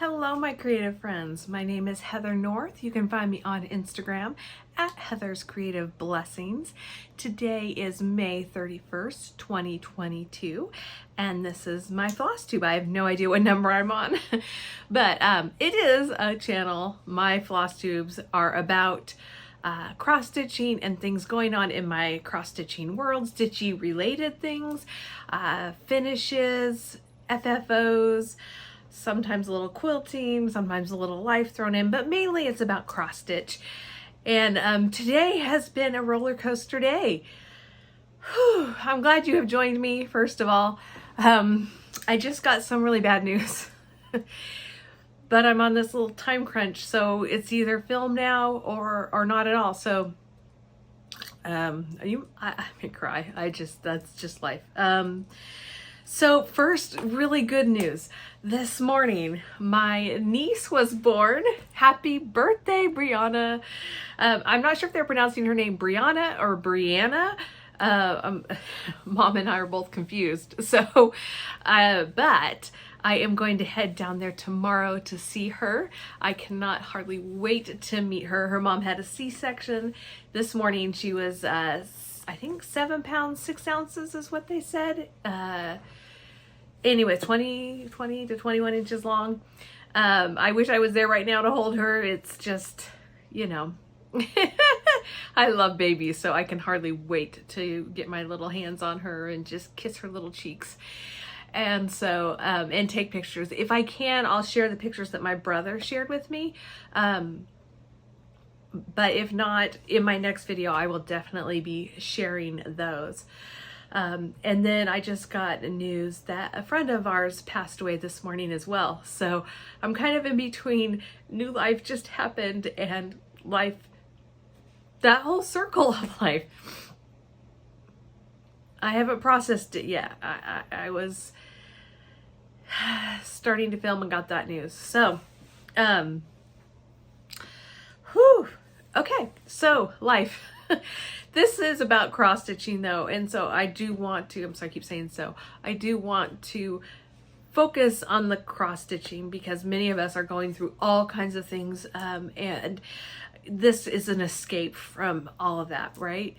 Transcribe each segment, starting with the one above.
Hello, my creative friends. My name is Heather North. You can find me on Instagram at Heather's Creative Blessings. Today is May 31st, 2022, and this is my Flosstube. I have no idea what number I'm on, but it is a channel. My Flosstubes are about cross-stitching and things going on in my cross-stitching world, stitchy related things, finishes, FFOs, sometimes a little quilting, sometimes a little life thrown in, but mainly it's about cross stitch. And today has been a roller coaster day. Whew, I'm glad you have joined me, first of all. I just got some really bad news, but I'm on this little time crunch, so it's either film now or not at all. So I may cry. That's just life. So first, really good news. This morning, my niece was born. Happy birthday, Brianna. I'm not sure if they're pronouncing her name Brianna or Brianna. Mom and I are both confused. So, but I am going to head down there tomorrow to see her. I cannot hardly wait to meet her. Her mom had a C-section. This morning she was, I think 7 pounds, 6 ounces is what they said. Anyway, 20 to 21 inches long. I wish I was there right now to hold her. It's just, you know, I love babies, so I can hardly wait to get my little hands on her and just kiss her little cheeks. And so, and take pictures. If I can, I'll share the pictures that my brother shared with me. But if not, in my next video, I will definitely be sharing those. And then I just got news that a friend of ours passed away this morning as well. So I'm kind of in between new life just happened and life, that whole circle of life. I haven't processed it yet. I was starting to film and got that news. So, okay, so life. This is about cross stitching though, and so I do want to, I'm sorry, I keep saying so, I do want to focus on the cross stitching because many of us are going through all kinds of things, and this is an escape from all of that, right?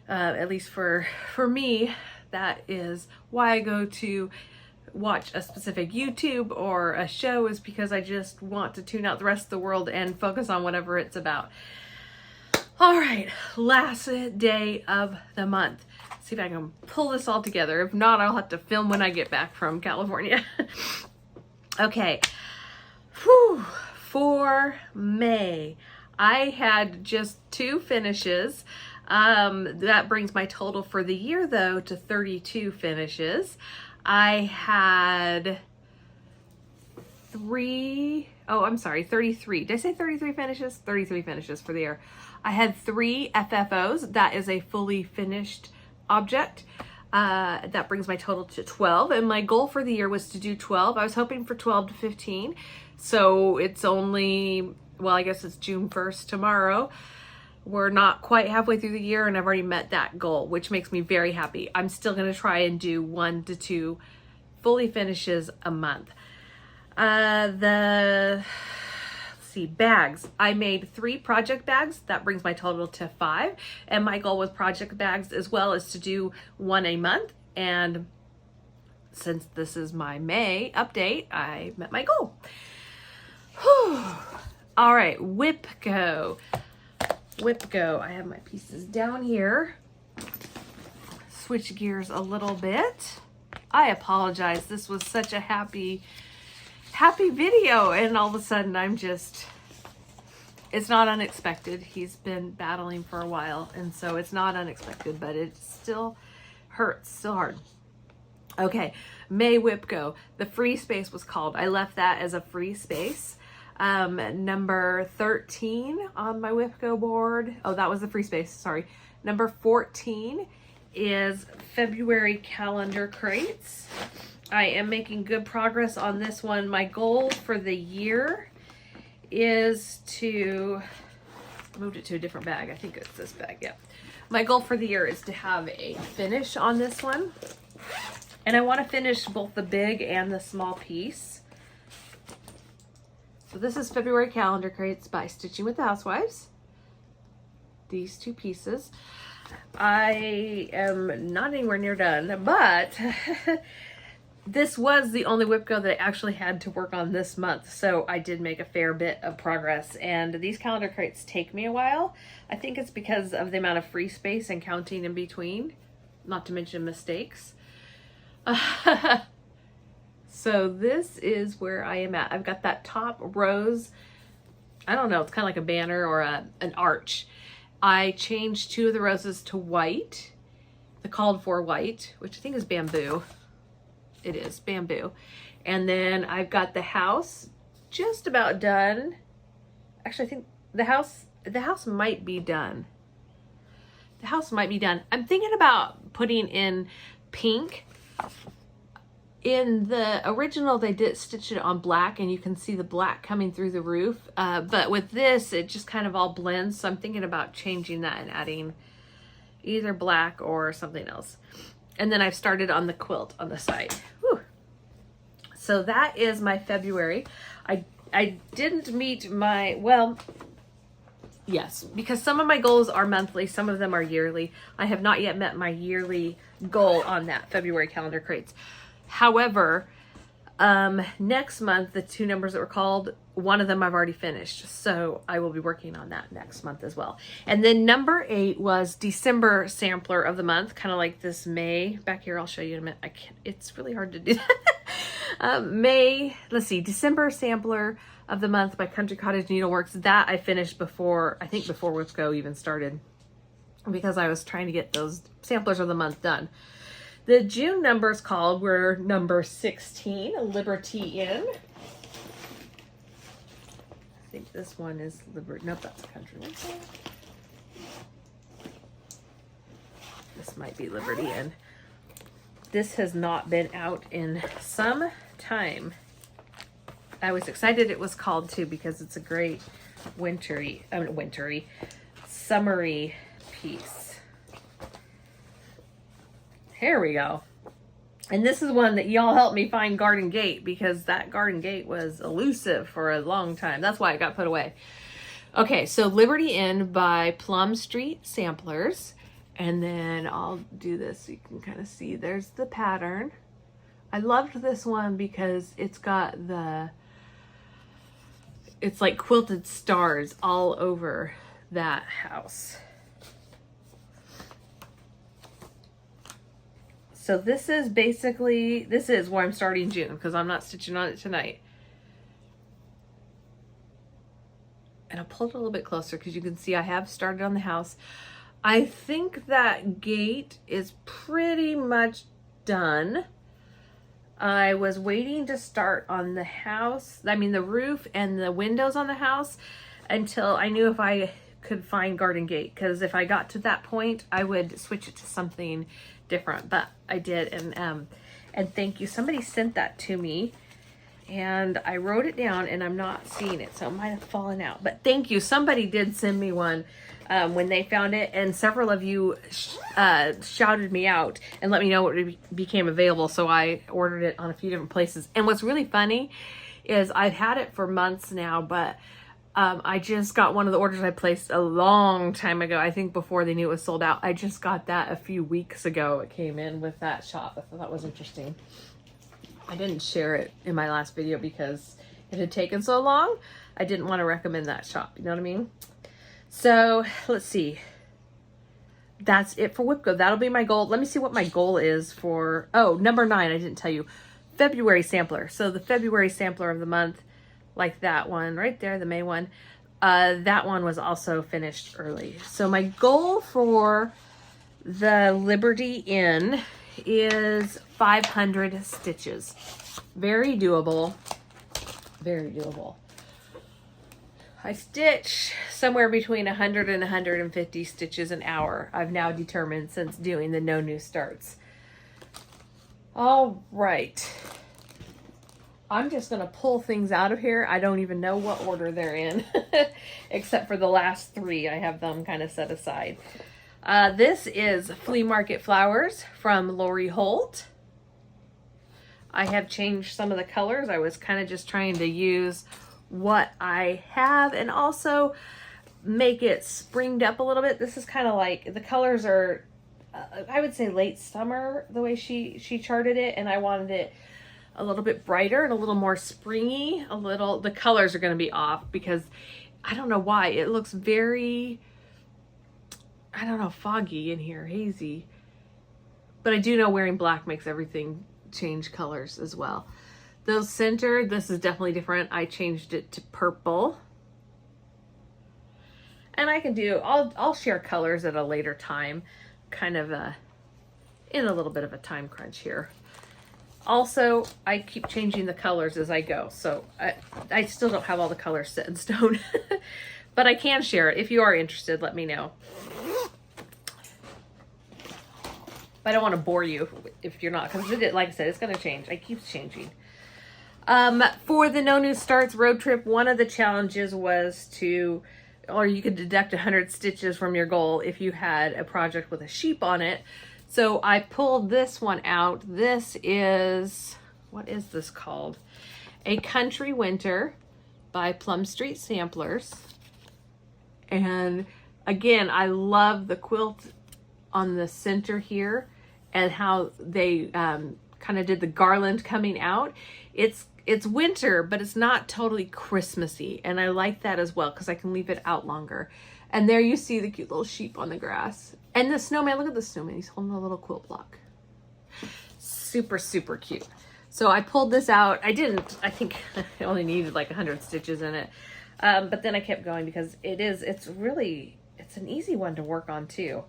At least for me, that is why I go to watch a specific YouTube or a show, is because I just want to tune out the rest of the world and focus on whatever it's about. All right, last day of the month. See if I can pull this all together. If not, I'll have to film when I get back from California. Okay, whew. For May, I had just 2 finishes. That brings my total for the year though to 32 finishes. I had 33. Did I say 33 finishes? 33 finishes for the year. I had 3 FFOs. That is a fully finished object. That brings my total to 12. And my goal for the year was to do 12. I was hoping for 12 to 15. So it's only, well, I guess it's June 1st tomorrow. We're not quite halfway through the year and I've already met that goal, which makes me very happy. I'm still going to try and do 1 to 2 fully finishes a month. Bags. I made 3 project bags. That brings my total to 5. And my goal with project bags as well is to do 1 a month. And since this is my May update, I met my goal. Whew. All right, whip go. Whip go. I have my pieces down here. Switch gears a little bit. I apologize. This was such a happy video and all of a sudden I'm just, it's not unexpected. He's been battling for a while and so it's not unexpected, but it still hurts, still hard. Okay, May whip go. The free space was called. I left that as a free space. Number 13 on my whip go board. Oh, that was the free space, sorry. Number 14 is February calendar crates. I am making good progress on this one. My goal for the year is to, I moved it to a different bag. I think it's this bag, yeah. My goal for the year is to have a finish on this one. And I want to finish both the big and the small piece. So this is February calendar crates by Stitching with the Housewives. These 2 pieces. I am not anywhere near done, but this was the only whip go that I actually had to work on this month, so I did make a fair bit of progress. And these calendar crates take me a while. I think it's because of the amount of free space and counting in between, not to mention mistakes. So this is where I am at. I've got that top rose. I don't know, it's kind of like a banner or an arch. I changed 2 of the roses to white, the called for white, which I think is bamboo. It is bamboo. And then I've got the house just about done. Actually, I think the house might be done. The house might be done. I'm thinking about putting in pink. In the original, they did stitch it on black, and you can see the black coming through the roof. But with this, it just kind of all blends. So I'm thinking about changing that and adding either black or something else. And then I've started on the quilt on the side. Whew. So that is my February. I didn't meet my, well, yes, because some of my goals are monthly, some of them are yearly. I have not yet met my yearly goal on that February calendar crates. However, next month, the 2 numbers that were called, one of them I've already finished. So I will be working on that next month as well. And then number 8 was December sampler of the month, kind of like this May. Back here, I'll show you in a minute. I can't, it's really hard to do that. May, let's see, December sampler of the month by Cottage Needleworks. That I finished before, I think before Whip Go even started, because I was trying to get those samplers of the month done. The June numbers called were number 16, Liberty Inn. I think this one is Liberty. Nope, that's a country one. This might be Liberty Inn. This has not been out in some time. I was excited it was called too, because it's a great summery piece. Here we go. And this is one that y'all helped me find Garden Gate, because that Garden Gate was elusive for a long time. That's why it got put away. Okay, so Liberty Inn by Plum Street Samplers. And then I'll do this so you can kind of see. There's the pattern. I loved this one because it's got it's like quilted stars all over that house. So this is basically, this is where I'm starting June, because I'm not stitching on it tonight. And I'll pull it a little bit closer because you can see I have started on the house. I think that gate is pretty much done. I was waiting to start on the house, I mean the roof and the windows on the house, until I knew if I could find Garden Gate, because if I got to that point, I would switch it to something different. But I did, and thank you. Somebody sent that to me, and I wrote it down, and I'm not seeing it, so it might have fallen out. But thank you. Somebody did send me one when they found it, and several of you shouted me out and let me know what became available. So I ordered it on a few different places. And what's really funny is I've had it for months now, but I just got one of the orders I placed a long time ago. I think before they knew it was sold out. I just got that a few weeks ago. It came in with that shop. I thought that was interesting. I didn't share it in my last video because it had taken so long. I didn't want to recommend that shop. You know what I mean? So let's see. That's it for Whip Go. That'll be my goal. Let me see what my goal is for, oh, number 9. I didn't tell you. February sampler. So the February sampler of the month, like that one right there, the May one, that one was also finished early. So my goal for the Liberty Inn is 500 stitches. Very doable. Very doable. I stitch somewhere between 100 and 150 stitches an hour. I've now determined since doing the no new starts. All right. I'm just going to pull things out of here. I don't even know what order they're in, except for the last 3. I have them kind of set aside. This is Flea Market Flowers from Lori Holt. I have changed some of the colors. I was kind of just trying to use what I have and also make it springed up a little bit. This is kind of like, the colors are, I would say late summer, the way she charted it, and I wanted it a little bit brighter and a little more springy. The colors are going to be off because I don't know why. It looks very, I don't know, foggy in here, hazy. But I do know wearing black makes everything change colors as well. Those center, this is definitely different. I changed it to purple. And I can do, I'll share colors at a later time, kind of in a little bit of a time crunch here. Also, I keep changing the colors as I go, so I still don't have all the colors set in stone, but I can share it. If you are interested, let me know. But I don't want to bore you if you're not, because like I said, it's going to change. It keeps changing. For the No New Starts road trip, one of the challenges was or you could deduct 100 stitches from your goal if you had a project with a sheep on it. So I pulled this one out. This is, what is this called? A Country Winter by Plum Street Samplers. And again, I love the quilt on the center here and how they kind of did the garland coming out. It's winter, but it's not totally Christmassy. And I like that as well because I can leave it out longer. And there you see the cute little sheep on the grass. And the snowman, look at the snowman. He's holding a little quilt block. Super, super cute. So I pulled this out. I think I only needed like 100 stitches in it. But then I kept going because it's an easy one to work on too.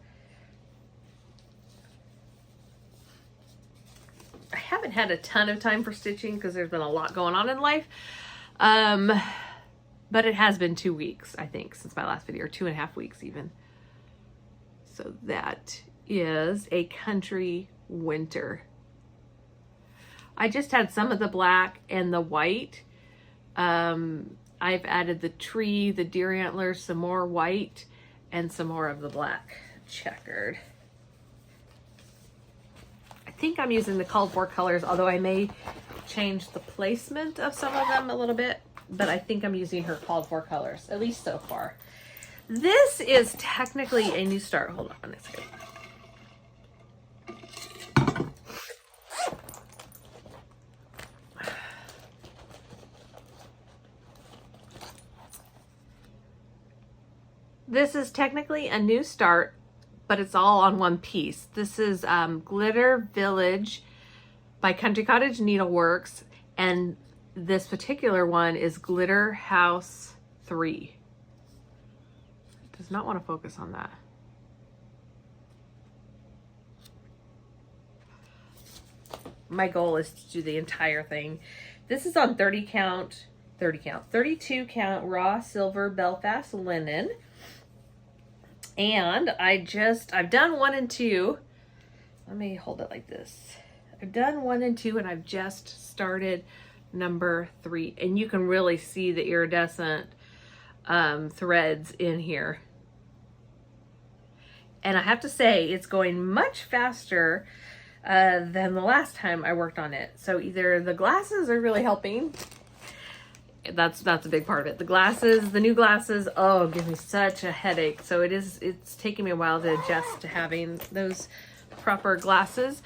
I haven't had a ton of time for stitching because there's been a lot going on in life. But it has been 2 weeks, I think, since my last video, or 2.5 weeks even. So that is A Country Winter. I just had some of the black and the white. I've added the tree, the deer antlers, some more white, and some more of the black checkered. I think I'm using the called for colors, although I may change the placement of some of them a little bit, but I think I'm using her called for colors, at least so far. This is technically a new start. Hold on a second. This is technically a new start, but it's all on one piece. This is Glitter Village by Country Cottage Needleworks, and this particular one is Glitter House 3. It does not want to focus on that. My goal is to do the entire thing. This is on 32 count raw silver Belfast linen. And I've done 1 and 2. Let me hold it like this. I've done 1 and 2 and I've just started number 3. And you can really see the iridescent threads in here. And I have to say, it's going much faster than the last time I worked on it. So either the glasses are really helping. That's a big part of it. The glasses, the new glasses, oh, give me such a headache. So it's taking me a while to adjust to having those proper glasses.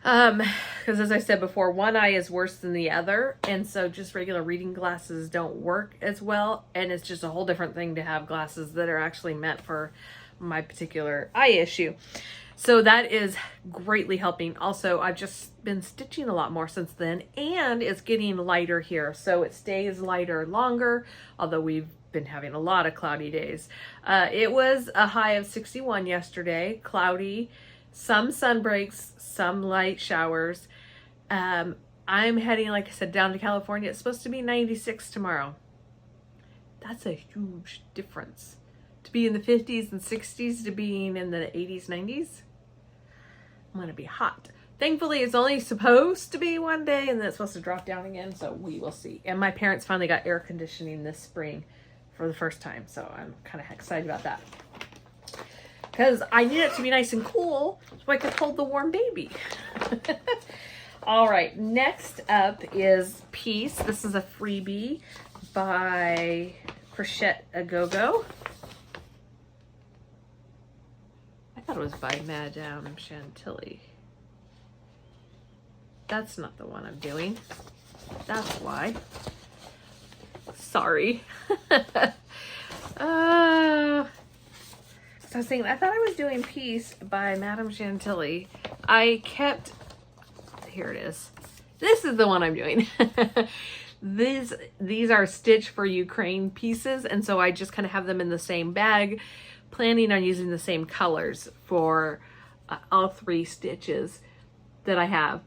Because as I said before, one eye is worse than the other. And so just regular reading glasses don't work as well. And it's just a whole different thing to have glasses that are actually meant for my particular eye issue. So that is greatly helping. Also, I've just been stitching a lot more since then, and it's getting lighter here. So it stays lighter longer, although we've been having a lot of cloudy days. It was a high of 61 yesterday, cloudy, some sun breaks, some light showers. I'm heading, like I said, down to California. It's supposed to be 96 tomorrow. That's a huge difference. To be in the 50s and 60s to being in the 80s, 90s. I'm gonna be hot. Thankfully, it's only supposed to be one day and then it's supposed to drop down again, so we will see. And my parents finally got air conditioning this spring for the first time, so I'm kind of excited about that. Because I need it to be nice and cool so I can hold the warm baby. All right, next up is Peace. This is a freebie by Crochet A Go-Go. I thought it was by Madame Chantilly. That's not the one I'm doing. That's why. Sorry. I was thinking, I thought I was doing Peace by Madame Chantilly. I kept, here it is. This is the one I'm doing. These are Stitch for Ukraine pieces, and so I just kind of have them in the same bag, planning on using the same colors for all 3 stitches that I have.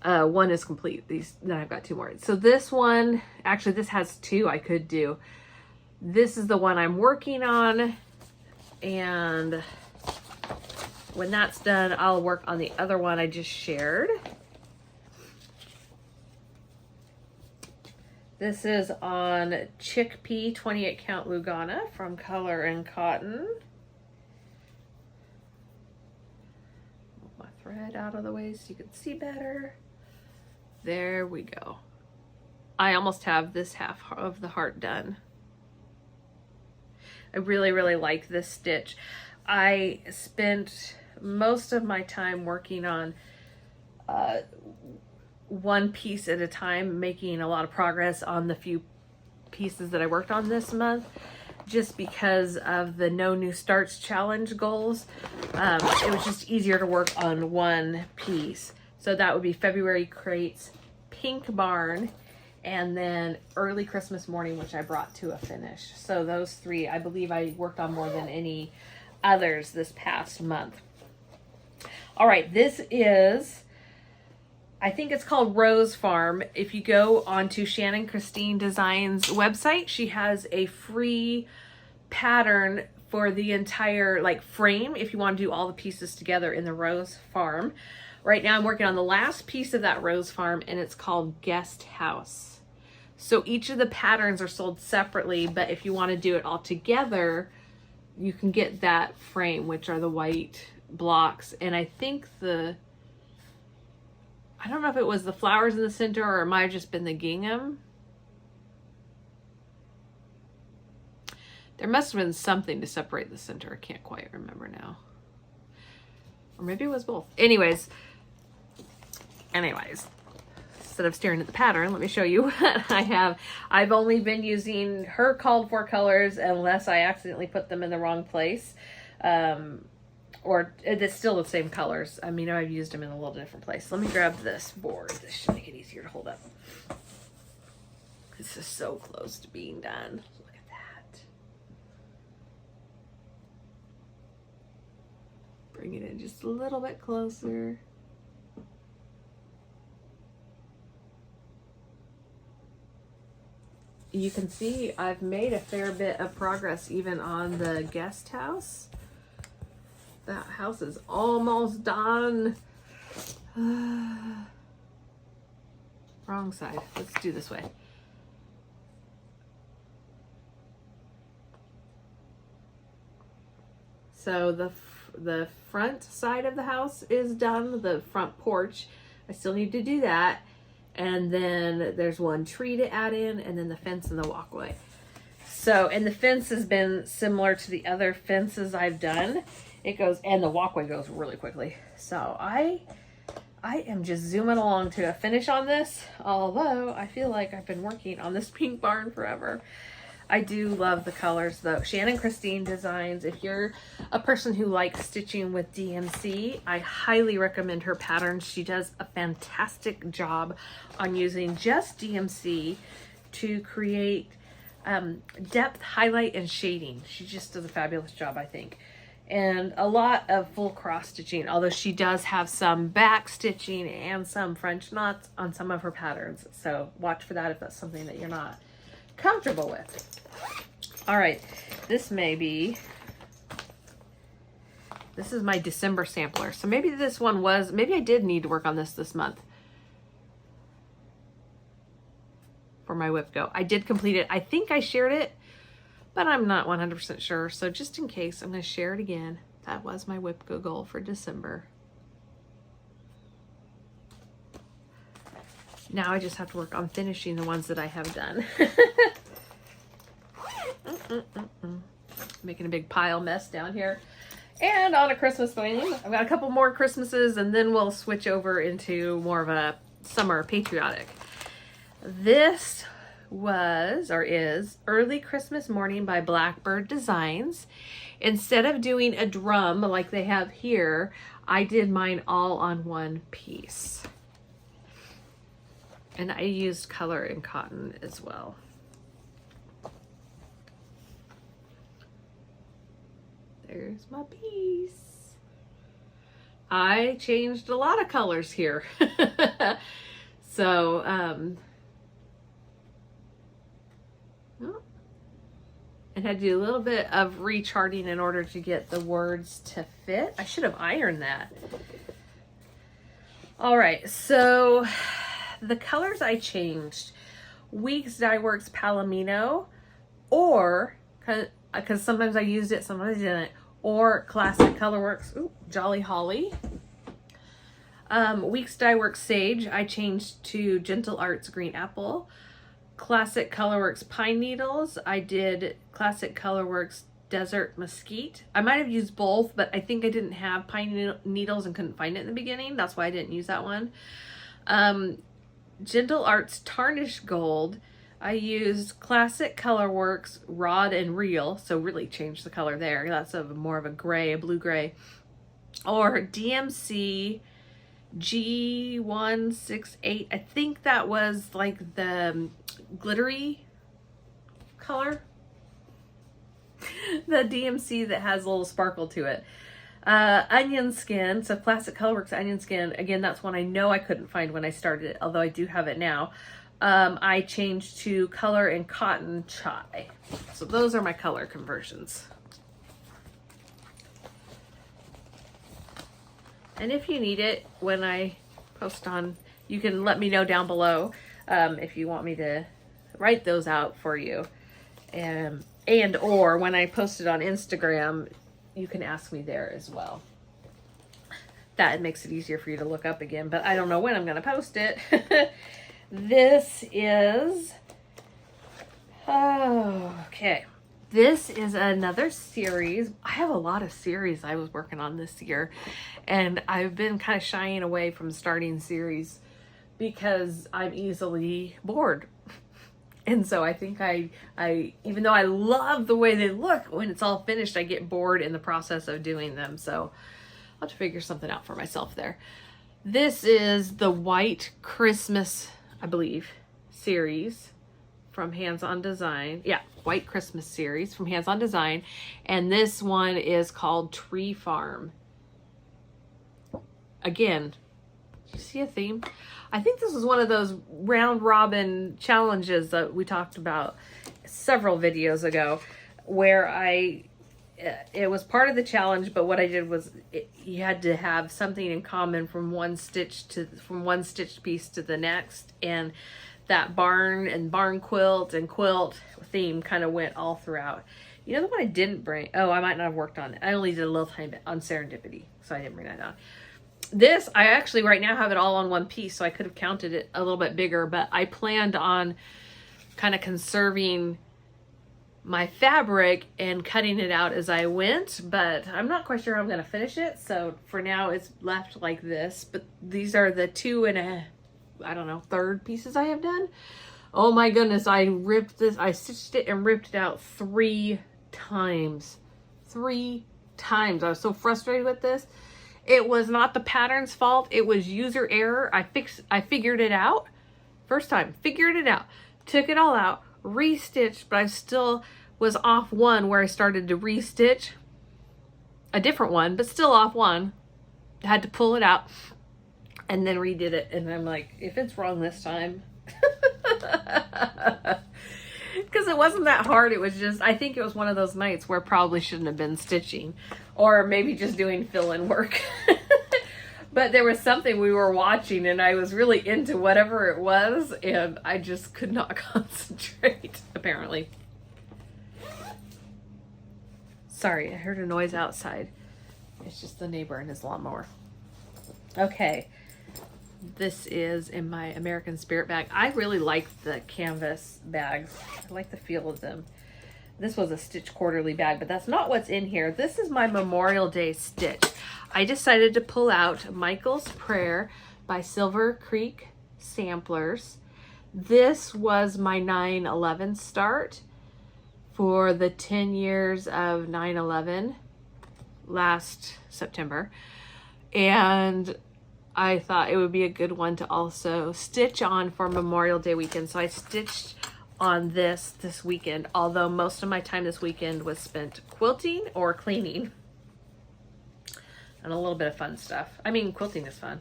One is complete. Then I've got 2 more. So this one, actually this has 2 I could do. This is the one I'm working on, and when that's done, I'll work on the other one I just shared. This is on Chickpea 28 count Lugana from Color and Cotton. Move my thread out of the way so you can see better. There we go. I almost have this half of the heart done. I really, really like this stitch. I spent most of my time working on one piece at a time, making a lot of progress on the few pieces that I worked on this month, just because of the No New Starts Challenge goals. It was just easier to work on one piece. So that would be February Crates, Pink Barn, and then Early Christmas Morning, which I brought to a finish. So those 3, I believe I worked on more than any others this past month. All right, this is, I think it's called Rose Farm. If you go onto Shannon Christine Designs website, she has a free pattern for the entire frame if you want to do all the pieces together in the Rose Farm. Right now I'm working on the last piece of that Rose Farm, and it's called Guest House. So each of the patterns are sold separately, but if you want to do it all together, you can get that frame, which are the white blocks. And I think I don't know if it was the flowers in the center or it might have just been the gingham. There must have been something to separate the center. I can't quite remember now. Or maybe it was both. Anyways, instead of staring at the pattern, let me show you what I have. I've only been using her called for colors unless I accidentally put them in the wrong place. Or it's still the same colors. I mean, I've used them in a little different place. Let me grab this board. This should make it easier to hold up. This is so close to being done. Look at that. Bring it in just a little bit closer. You can see I've made a fair bit of progress even on the guest house. That house is almost done. Wrong side. Let's do this way. So the front side of the house is done, the front porch. I still need to do that. And then there's one tree to add in, and then the fence and the walkway. So, and the fence has been similar to the other fences I've done. It goes, and the walkway goes really quickly. So I am just zooming along to a finish on this, although I feel like I've been working on this pink barn forever. I do love the colors though. Shannon Christine Designs, if you're a person who likes stitching with DMC, I highly recommend her patterns. She does a fantastic job on using just DMC to create depth, highlight, and shading. She just does a fabulous job, I think. And a lot of full cross stitching, although she does have some back stitching and some French knots on some of her patterns. So watch for that if that's something that you're not comfortable with. All right, this is my December sampler. So maybe this one was, maybe I did need to work on this month for my whip go. I did complete it. I think I shared it, but I'm not 100% sure. So just in case, I'm going to share it again. That was my whip go goal for December. Now I just have to work on finishing the ones that I have done. Making a big pile mess down here. And on a Christmas theme, I've got a couple more Christmases, and then we'll switch over into more of a summer patriotic. This was, or is, Early Christmas Morning by Blackbird Designs. Instead of doing a drum like they have here, I did mine all on one piece. And I used color and cotton as well. There's my piece. I changed a lot of colors here. So, and had to do a little bit of recharting in order to get the words to fit. I should have ironed that. All right, so the colors I changed: Weeks Dye Works Palomino, or, because sometimes I used it, sometimes I didn't, or Classic Colorworks, Jolly Holly. Weeks Dye Works Sage, I changed to Gentle Arts Green Apple. Classic Colorworks Pine Needles, I did Classic Colorworks Desert Mesquite. I might have used both, but I think I didn't have pine needles and couldn't find it in the beginning. That's why I didn't use that one. Gentle Arts Tarnish Gold, I used Classic Colorworks Rod and Reel, so really changed the color there. That's more of a gray, a blue gray. Or DMC G168, I think that was like the glittery color. The DMC that has a little sparkle to it. Onion Skin, so Classic Colorworks Onion Skin. Again, that's one I know I couldn't find when I started it, although I do have it now. I changed to Color and Cotton Chai. So those are my color conversions. And if you need it when I post on, you can let me know down below if you want me to write those out for you. And or when I post it on Instagram, you can ask me there as well. That makes it easier for you to look up again, but I don't know when I'm going to post it. This is, okay. This is another series. I have a lot of series I was working on this year, and I've been kind of shying away from starting series because I'm easily bored. And so I think I even though I love the way they look, when it's all finished, I get bored in the process of doing them. So I'll have to figure something out for myself there. This is the White Christmas, I believe, series from Hands On Design. Yeah, White Christmas series from Hands On Design. And this one is called Tree Farm. Again, do you see a theme? I think this is one of those round robin challenges that we talked about several videos ago, where it was part of the challenge, but what I did was you had to have something in common from one stitched piece to the next, and that barn quilt and quilt theme kind of went all throughout. You know the one I didn't bring? Oh, I might not have worked on it. I only did a little tiny bit on Serendipity, so I didn't bring that down. This, I actually right now have it all on one piece, so I could have counted it a little bit bigger, but I planned on kind of conserving my fabric and cutting it out as I went, but I'm not quite sure how I'm going to finish it. So for now it's left like this, but these are the 2 1/3 pieces I have done. Oh my goodness, I stitched it and ripped it out 3 times. 3 times. I was so frustrated with this. It was not the pattern's fault. It was user error. I figured it out. First time, figured it out. Took it all out, restitched, but I still was off one where I started to restitch a different one, but still off one. Had to pull it out and then redid it. And I'm like, if it's wrong this time, because it wasn't that hard. It was just, I think it was one of those nights where I probably shouldn't have been stitching, or maybe just doing fill-in work. But there was something we were watching and I was really into whatever it was, and I just could not concentrate, apparently. Sorry, I heard a noise outside. It's just the neighbor and his lawnmower. Okay. This is in my American Spirit bag. I really like the canvas bags. I like the feel of them. This was a Stitch Quarterly bag, but that's not what's in here. This is my Memorial Day stitch. I decided to pull out Mychal's Prayer by Silver Creek Samplers. This was my 9/11 start for the 10 years of 9/11 last September. And I thought it would be a good one to also stitch on for Memorial Day weekend. So I stitched on this weekend, although most of my time this weekend was spent quilting or cleaning and a little bit of fun stuff. I mean, quilting is fun.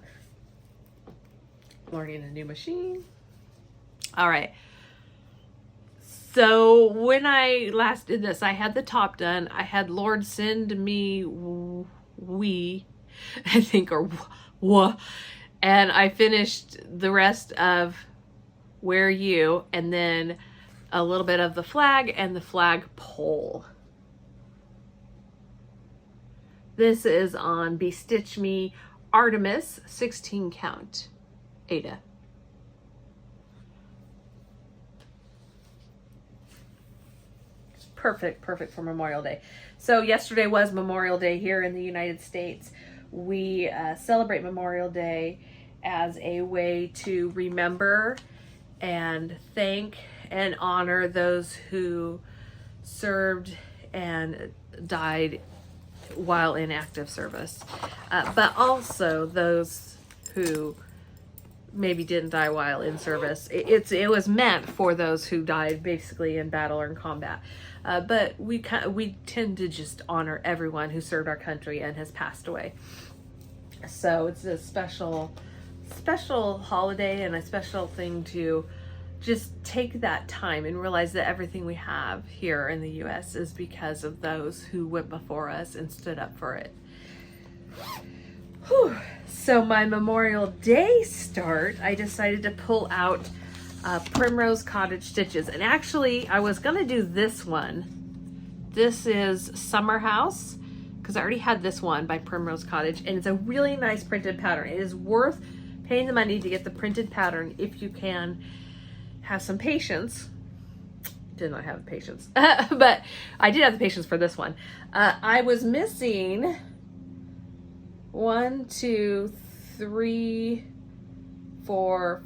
Learning a new machine. All right. So when I last did this, I had the top done. I had Lord send me we, I think, or wah, and I finished the rest of Where You, and then a little bit of the flag and the flag pole. This is on Bestitch Me Artemis 16 count Ada. Perfect for Memorial Day. So yesterday was Memorial Day here in the United States. We celebrate Memorial Day as a way to remember and thank and honor those who served and died while in active service, but also those who maybe didn't die while in service. It was meant for those who died basically in battle or in combat, but we tend to just honor everyone who served our country and has passed away. So it's a special holiday and a special thing to just take that time and realize that everything we have here in the U.S. is because of those who went before us and stood up for it. Whew. So my Memorial Day start, I decided to pull out Primrose Cottage stitches. And actually, I was going to do this one. This is Summer House, because I already had this one by Primrose Cottage. And it's a really nice printed pattern. It is worth paying the money to get the printed pattern if you can have some patience. Did not have patience, but I did have the patience for this one. I was missing 1, 2, 3, 4.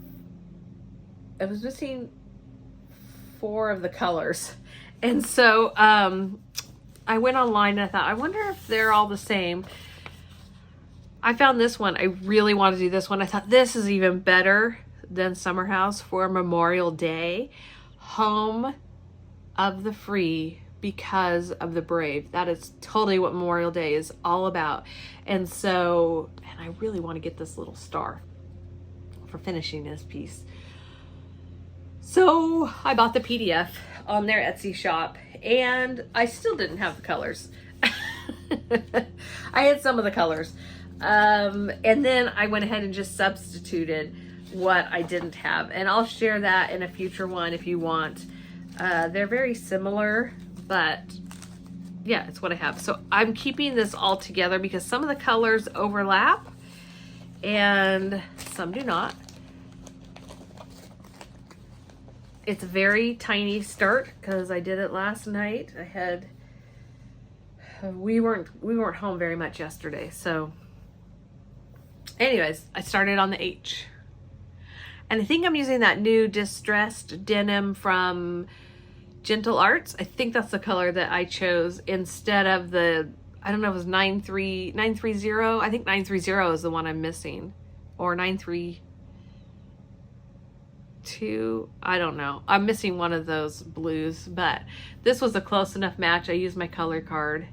I was missing 4 of the colors, and so I went online and I thought, I wonder if they're all the same. I found this one. I really want to do this one. I thought this is even better than Summer House for Memorial Day. Home of the free because of the brave. That is totally what Memorial Day is all about. And so, and I really want to get this little star for finishing this piece. So I bought the PDF on their Etsy shop, and I still didn't have the colors. I had some of the colors. And then I went ahead and just substituted what I didn't have, and I'll share that in a future one if you want. They're very similar, but yeah, it's what I have. So I'm keeping this all together because some of the colors overlap and some do not. It's a very tiny start because I did it last night. We weren't home very much yesterday, so anyways, I started on the H. And I think I'm using that new distressed denim from Gentle Arts. I think that's the color that I chose instead of the, I don't know if it was 930. I think 930 is the one I'm missing. Or 932. I don't know. I'm missing one of those blues, but this was a close enough match. I used my color card.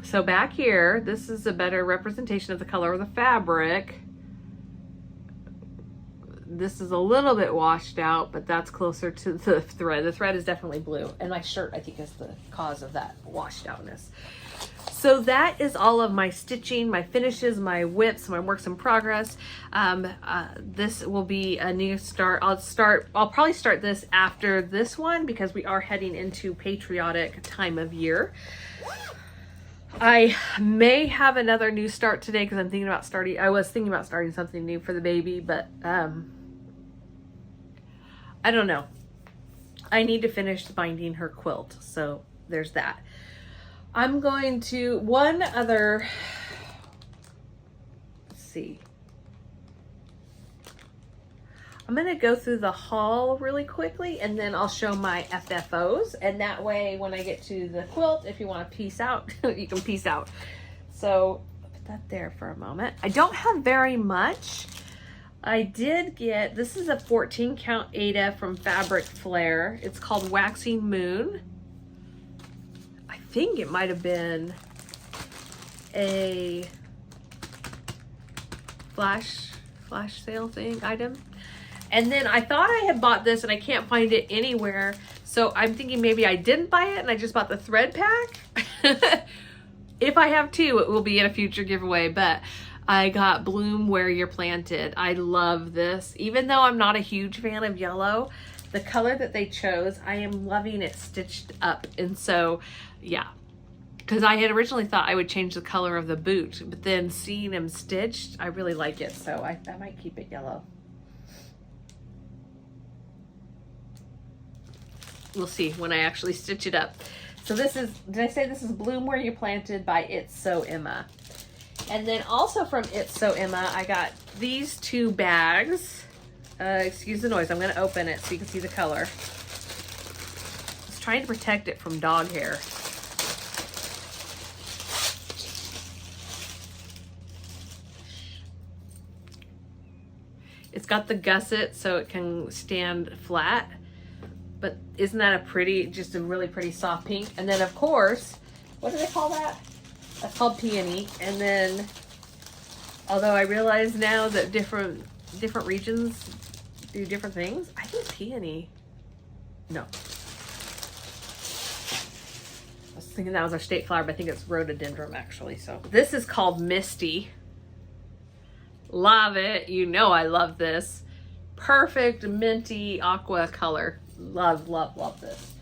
So back here, this is a better representation of the color of the fabric. This is a little bit washed out, but that's closer to the thread. The thread is definitely blue, and my shirt, I think, is the cause of that washed outness. So that is all of my stitching, my finishes, my whips, my works in progress. This will be a new start. I'll probably start this after this one because we are heading into patriotic time of year. I may have another new start today because I was thinking about starting something new for the baby, but I don't know. I need to finish binding her quilt, so there's that. I'm going to, let's see. I'm going to go through the haul really quickly, and then I'll show my FFOs, and that way when I get to the quilt, if you want to piece out, you can piece out. So I'll put that there for a moment. I don't have very much. I did get, this is a 14 count Ada from Fabric Flair. It's called Waxing Moon. I think it might have been a flash sale item. And then I thought I had bought this and I can't find it anywhere. So I'm thinking maybe I didn't buy it and I just bought the thread pack. If I have two, it will be in a future giveaway, but I got Bloom Where You're Planted. I love this. Even though I'm not a huge fan of yellow, the color that they chose, I am loving it stitched up. And so, yeah, because I had originally thought I would change the color of the boot, but then seeing them stitched, I really like it. So I might keep it yellow. We'll see when I actually stitch it up. So this is, did I say this is Bloom Where You Planted by It's So Emma. And then also from It's So Emma, I got these two bags. Excuse the noise, I'm gonna open it so you can see the color. I was trying to protect it from dog hair. It's got the gusset so it can stand flat. But isn't that just a really pretty soft pink? And then of course, what do they call that? That's called peony. And then, although I realize now that different regions do different things, I think peony, no. I was thinking that was our state flower, but I think it's rhododendron actually. So this is called Misty. Love it. You know I love this. Perfect minty aqua color. Love, love, love this.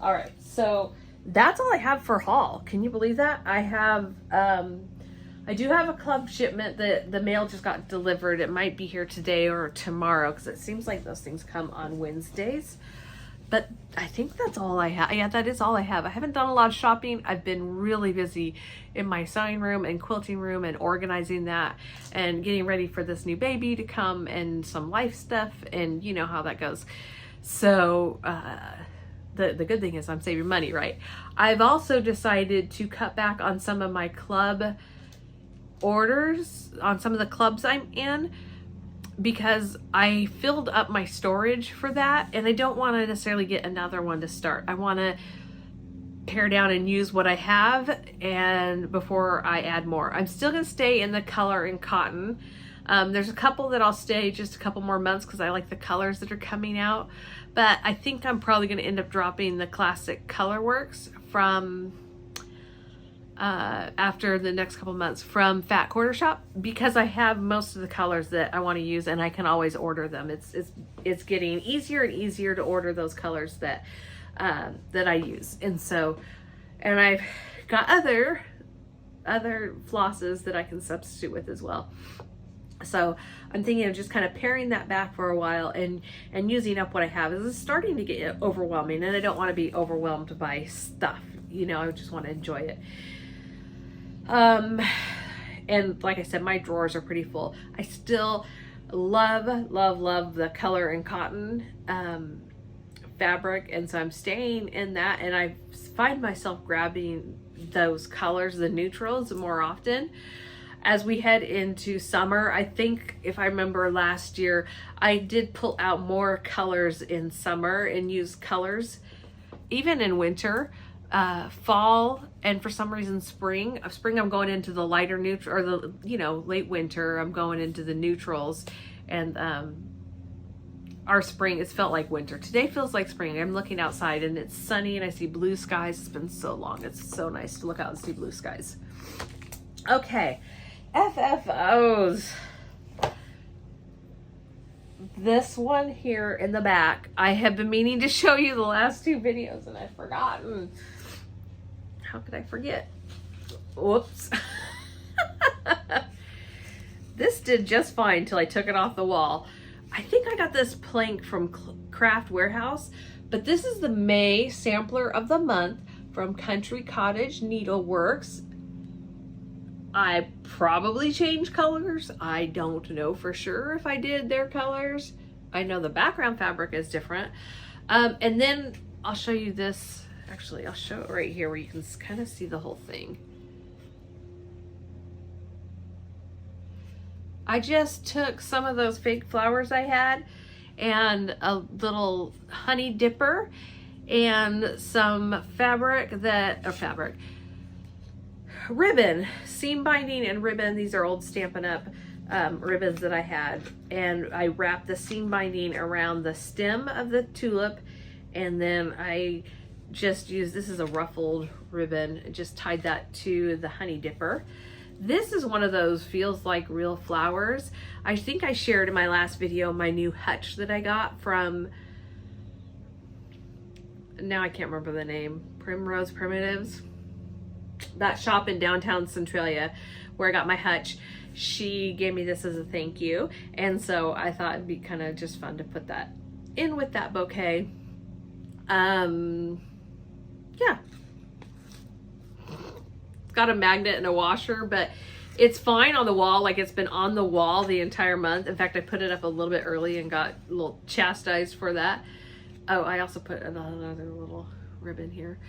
All right, so that's all I have for haul. Can you believe that? I have, I do have a club shipment that the mail just got delivered. It might be here today or tomorrow because it seems like those things come on Wednesdays. But I think that's all I have. Yeah, that is all I have. I haven't done a lot of shopping. I've been really busy in my sewing room and quilting room and organizing that and getting ready for this new baby to come and some life stuff, and you know how that goes. So the good thing is I'm saving money, right? I've also decided to cut back on some of my club orders, on some of the clubs I'm in, because I filled up my storage for that and I don't want to necessarily get another one to start. I want to pare down and use what I have and before I add more. I'm still going to stay in the color and cotton. There's a couple that I'll stay just a couple more months because I like the colors that are coming out. But I think I'm probably going to end up dropping the classic Colorworks from after the next couple months from Fat Quarter Shop, because I have most of the colors that I want to use and I can always order them. It's getting easier and easier to order those colors that I use. And so, and I've got other flosses that I can substitute with as well. So I'm thinking of just kind of paring that back for a while and using up what I have. It's starting to get overwhelming and I don't want to be overwhelmed by stuff. You know, I just want to enjoy it. And like I said, my drawers are pretty full. I still love, love, love the color and cotton fabric. And so I'm staying in that, and I find myself grabbing those colors, the neutrals, more often. As we head into summer, I think if I remember last year, I did pull out more colors in summer and use colors even in winter, fall, and for some reason spring. I'm going into the lighter neutral, or the, you know, late winter, I'm going into the neutrals. And our spring, it's felt like winter. Today feels like spring. I'm looking outside and it's sunny and I see blue skies. It's been so long. It's so nice to look out and see blue skies. Okay. FFOs. This one here in the back, I have been meaning to show you the last two videos and I've forgotten. How could I forget? Whoops. This did just fine until I took it off the wall. I think I got this plank from Craft Warehouse, but this is the May sampler of the month from Cottage Needleworks. I probably changed colors. I don't know for sure if I did their colors. I know the background fabric is different. And then I'll show you this. Actually, I'll show it right here where you can kind of see the whole thing. I just took some of those fake flowers I had and a little honey dipper and some ribbon, seam binding and ribbon. These are old Stampin' Up! Ribbons that I had, and I wrapped the seam binding around the stem of the tulip, and then I just used, this is a ruffled ribbon, just tied that to the honey dipper. This is one of those feels like real flowers. I think I shared in my last video my new hutch that I got from, now I can't remember the name, Primrose Primitives. That shop in downtown Centralia where I got my hutch. She gave me this as a thank you, and so I thought it'd be kind of just fun to put that in with that bouquet. Yeah. It's got a magnet and a washer, but it's fine on the wall. Like, it's been on the wall the entire month. In fact, I put it up a little bit early and got a little chastised for that. Oh, I also put another little ribbon here.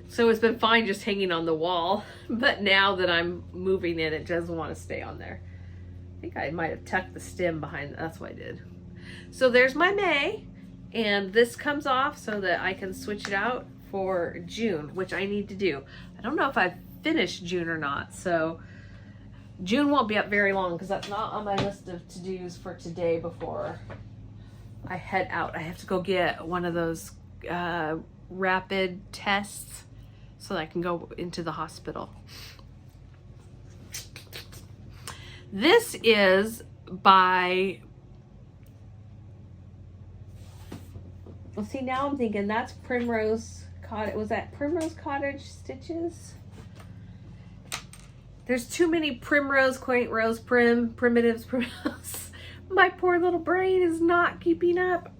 So it's been fine just hanging on the wall, but now that I'm moving it doesn't want to stay on there. I think I might have tucked the stem behind, that's what I did. So there's my May, and this comes off so that I can switch it out for June, which I need to do. I don't know if I've finished June or not, so June won't be up very long because that's not on my list of to-dos for today before I head out. I have to go get one of those rapid tests so that I can go into the hospital. This is by, well, see, now I'm thinking that's Primrose Cottage. Was that Primrose Cottage stitches? There's too many Primrose, Quaint Rose, Primitives, Primrose. My poor little brain is not keeping up.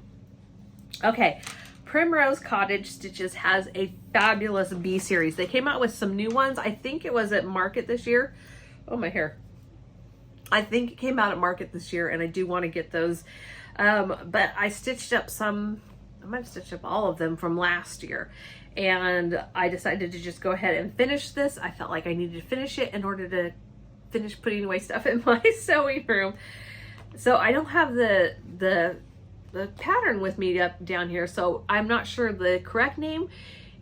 Okay. Primrose Cottage Stitches has a fabulous B series. They came out with some new ones. I think it was at Market this year. Oh, my hair. I think it came out at Market this year, and I do want to get those. But I stitched up some, I might have stitched up all of them from last year. And I decided to just go ahead and finish this. I felt like I needed to finish it in order to finish putting away stuff in my sewing room. So I don't have the pattern with me up down here, so I'm not sure the correct name.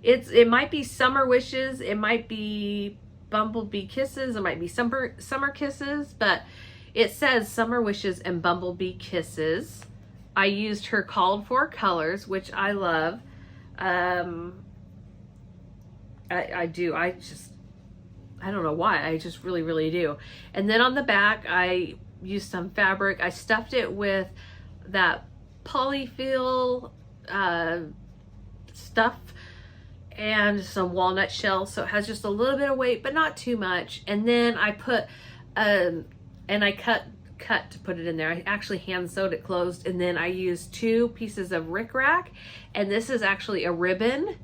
It might be Summer Wishes, it might be Bumblebee Kisses, it might be Summer Kisses, but it says Summer Wishes and Bumblebee Kisses. I used her called for colors, which I love. I do. I don't know why. I just really do. And then on the back, I used some fabric. I stuffed it with that polyfill stuff and some walnut shells, so it has just a little bit of weight but not too much. And then I put and I cut to put it in there. I actually hand sewed it closed, and then I used 2 pieces of rickrack, and this is actually a ribbon,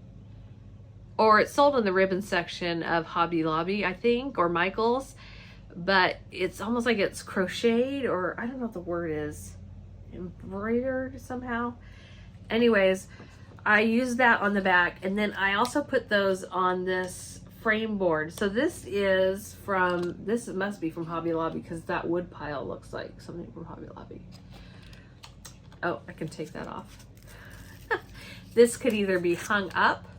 or it's sold in the ribbon section of Hobby Lobby, I think, or Mychal's, but it's almost like it's crocheted, or I don't know what the word is, embroidered somehow. Anyways, I used that on the back, and then I also put those on this frame board. So this is from, this must be from Hobby Lobby, because that wood pile looks like something from Hobby Lobby. Oh, I can take that off. This could either be hung up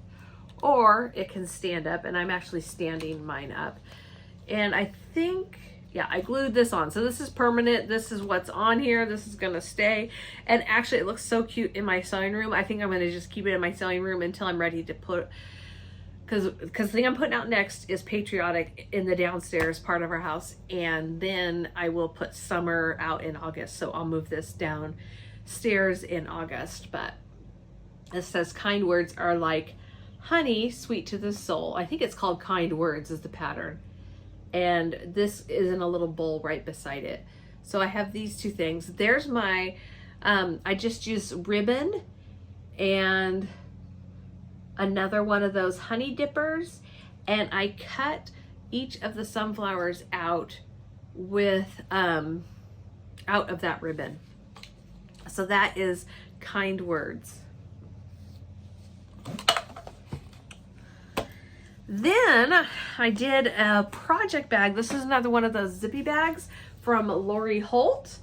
or it can stand up, and I'm actually standing mine up. And I think, yeah, I glued this on. So this is permanent. This is what's on here. This is gonna stay. And actually it looks so cute in my sewing room. I think I'm gonna just keep it in my sewing room until I'm ready to put, because the thing I'm putting out next is Patriotic in the downstairs part of our house. And then I will put Summer out in August. So I'll move this downstairs in August. But it says kind words are like Honey, Sweet to the Soul. I think it's called Kind Words is the pattern. And this is in a little bowl right beside it. So I have these two things. There's my, I just used ribbon and another one of those honey dippers, and I cut each of the sunflowers out with, out of that ribbon. So that is Kind Words. Then I did a project bag. This is another one of those zippy bags from Holt.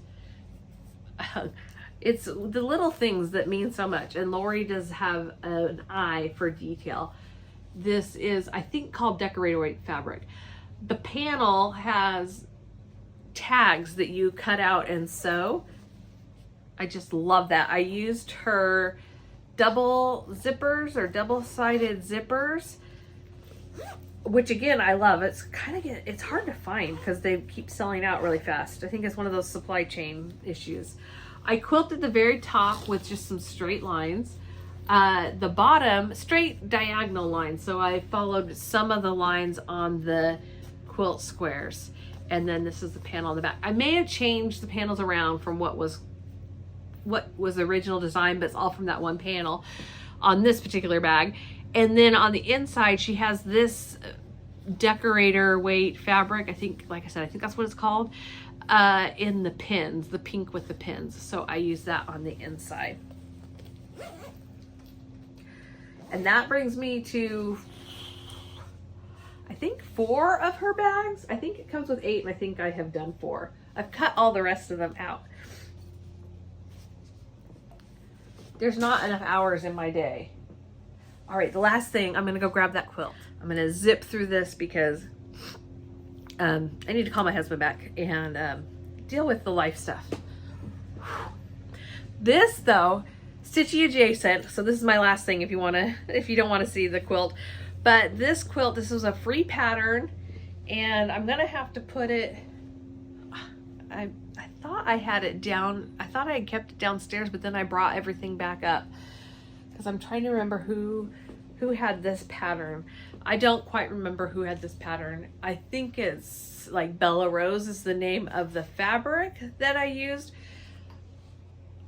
It's the little things that mean so much. And Lori does have an eye for detail. This is, I think, called decorator weight fabric. The panel has tags that you cut out and sew. I just love that. I used her double zippers or double-sided zippers, which again I love. It's it's hard to find because they keep selling out really fast. I think it's one of those supply chain issues. I quilted the very top with just some straight lines. The bottom, straight diagonal lines. So I followed some of the lines on the quilt squares. And then this is the panel on the back. I may have changed the panels around from what was the original design, but it's all from that one panel on this particular bag. And then on the inside, she has this decorator weight fabric. I think, like I said, I think that's what it's called, in the pins, the pink with the pins. So I use that on the inside. And that brings me to, I think, 4 of her bags. I think it comes with 8, and I think I have done 4. I've cut all the rest of them out. There's not enough hours in my day. All right, the last thing, I'm gonna go grab that quilt. I'm gonna zip through this because I need to call my husband back and deal with the life stuff. This though, stitchy adjacent. So this is my last thing if you don't wanna see the quilt. But this quilt, this was a free pattern, and I'm gonna have to put it, I thought I had it down, I thought I had kept it downstairs, but then I brought everything back up because I'm trying to remember who had this pattern. I don't quite remember who had this pattern. I think it's like Bella Rose is the name of the fabric that I used.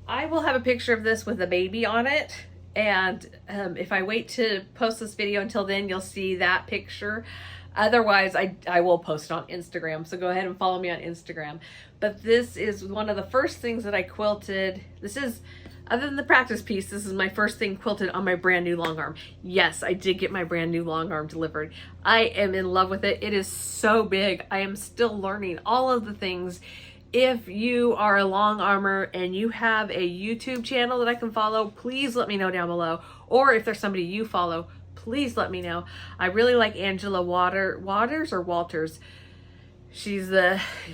I will have a picture of this with a baby on it, and if I wait to post this video until then, you'll see that picture. Otherwise, I will post it on Instagram, so go ahead and follow me on Instagram. But this is one of the first things that I quilted. This is, other than the practice piece, this is my first thing quilted on my brand new long arm. Yes, I did get my brand new long arm delivered. I am in love with it. It is so big. I am still learning all of the things. If you are a long armor and you have a YouTube channel that I can follow, please let me know down below. Or if there's somebody you follow, please let me know. I really like Angela Walters. She's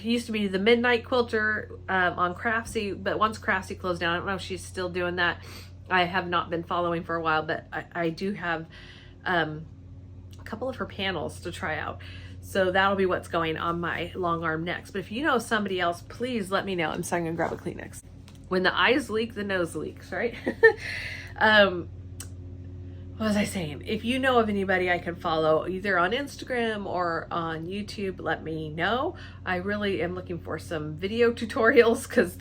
used to be the Midnight Quilter on Craftsy, but once Craftsy closed down, I don't know if she's still doing that. I have not been following for a while, but I do have a couple of her panels to try out. So that'll be what's going on my long arm next. But if you know somebody else, please let me know. I'm sorry, I'm gonna grab a Kleenex. When the eyes leak, the nose leaks, right? What was I saying? If you know of anybody I can follow either on Instagram or on YouTube, let me know. I really am looking for some video tutorials because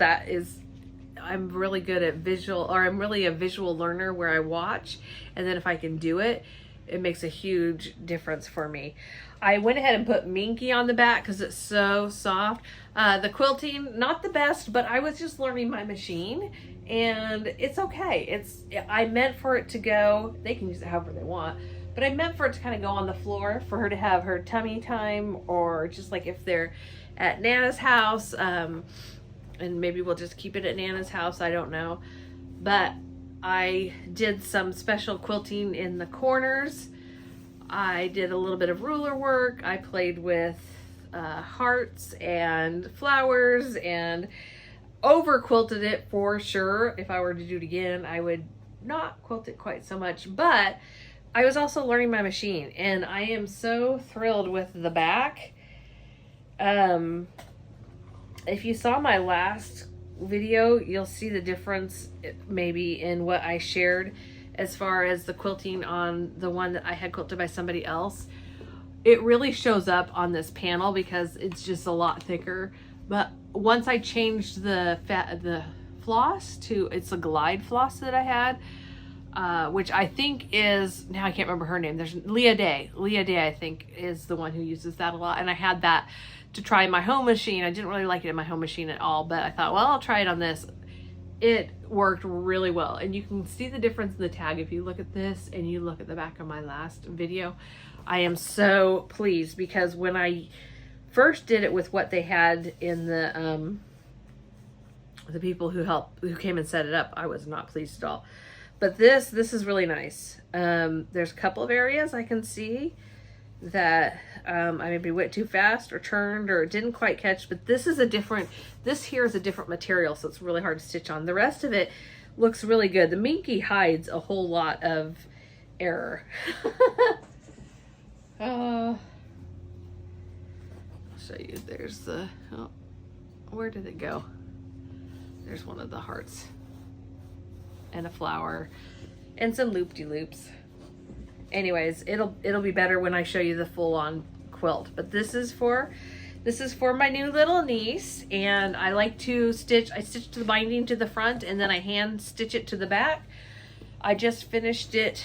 I'm really good at I'm really a visual learner where I watch, and then if I can do it, it makes a huge difference for me. I went ahead and put Minky on the back because it's so soft. The quilting, not the best, but I was just learning my machine, and it's okay. I meant for it to go, they can use it however they want, but I meant for it to kind of go on the floor for her to have her tummy time, or just like if they're at Nana's house, and maybe we'll just keep it at Nana's house, I don't know. But I did some special quilting in the corners. I did a little bit of ruler work. I played with hearts and flowers and over quilted it for sure. If I were to do it again, I would not quilt it quite so much, but I was also learning my machine, and I am so thrilled with the back. If you saw my last video, you'll see the difference maybe in what I shared as far as the quilting on the one that I had quilted by somebody else. It really shows up on this panel because it's just a lot thicker. But once I changed the floss to, it's a glide floss that I had, which I think is, now I can't remember her name. There's Leah Day. Leah Day, I think, is the one who uses that a lot. And I had that to try in my home machine. I didn't really like it in my home machine at all, but I thought, well, I'll try it on this. It worked really well. And you can see the difference in the tag if you look at this and you look at the back of my last video. I am so pleased because when I first did it with what they had in the people who came and set it up, I was not pleased at all. But this is really nice. There's a couple of areas I can see that I maybe went too fast or turned or didn't quite catch, but this here is a different material, so it's really hard to stitch on. The rest of it looks really good. The Minky hides a whole lot of error. I'll show you. There's the, oh, where did it go? There's one of the hearts and a flower and some loop-de-loops. Anyways, it'll be better when I show you the full-on quilt. But this is for my new little niece, and I like to stitch. I stitch the binding to the front and then I hand stitch it to the back. I just finished it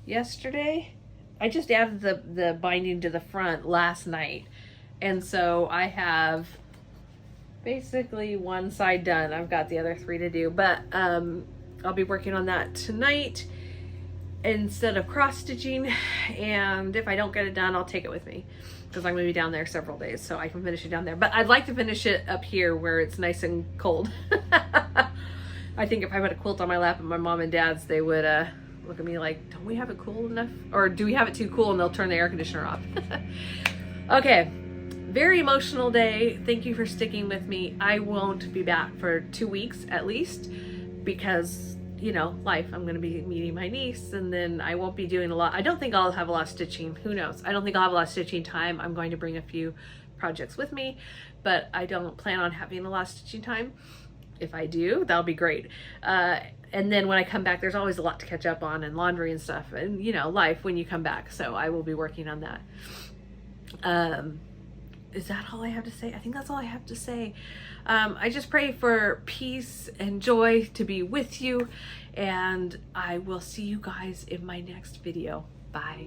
yesterday. I just added the binding to the front last night, and so I have basically one side done. I've got the other 3 to do, but I'll be working on that tonight instead of cross stitching, and if I don't get it done, I'll take it with me because I'm going to be down there several days, so I can finish it down there. But I'd like to finish it up here where it's nice and cold. I think if I put a quilt on my lap at my mom and dad's, they would look at me like, don't we have it cool enough? Or do we have it too cool? And they'll turn the air conditioner off. Okay, very emotional day. Thank you for sticking with me. I won't be back for 2 weeks at least because, you know, life. I'm going to be meeting my niece, and then I won't be doing a lot. I don't think I'll have a lot of stitching. Who knows? I don't think I'll have a lot of stitching time. I'm going to bring a few projects with me, but I don't plan on having a lot of stitching time. If I do, that'll be great. And then when I come back, there's always a lot to catch up on and laundry and stuff and, you know, life when you come back. So I will be working on that. Is that all I have to say? I think that's all I have to say. I just pray for peace and joy to be with you, and I will see you guys in my next video. Bye.